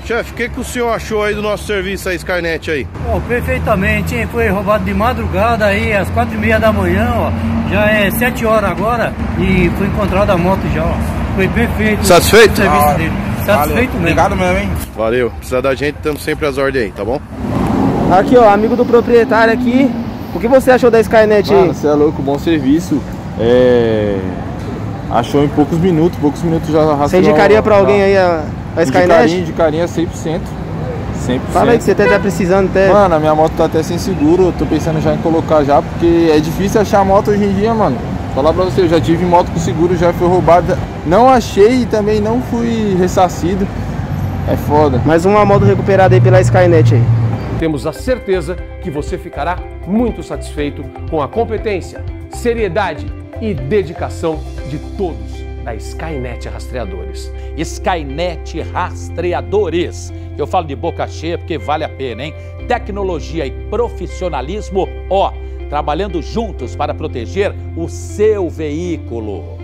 Chefe, o que o senhor achou aí do nosso serviço aí, Skynet aí? Oh, perfeitamente, hein? Foi roubado de madrugada aí, às 4h30 da manhã, ó. Já é 7 horas agora e foi encontrada a moto já, ó. Foi perfeito. Satisfeito? O serviço dele. Satisfeito mesmo. Obrigado mesmo, hein? Valeu. Precisar da gente, estamos sempre às ordens aí, tá bom? Aqui, ó, amigo do proprietário aqui. O que você achou da Skynet aí? Mano, você é louco, bom serviço. Achou em poucos minutos já rastreou. Você indicaria pra alguém aí a Skynet? Indicaria 100%. 100%. Fala aí que você tá precisando até. Mano, a minha moto tá até sem seguro, eu tô pensando já em colocar já, porque é difícil achar moto hoje em dia, mano. Falar pra você, eu já tive moto com seguro, já foi roubada. Não achei e também não fui ressarcido. É foda. Mais uma moto recuperada aí pela Skynet aí. Temos a certeza que você ficará muito satisfeito com a competência, seriedade e dedicação de todos da Skynet Rastreadores. Skynet Rastreadores. Eu falo de boca cheia porque vale a pena, hein? Tecnologia e profissionalismo, trabalhando juntos para proteger o seu veículo.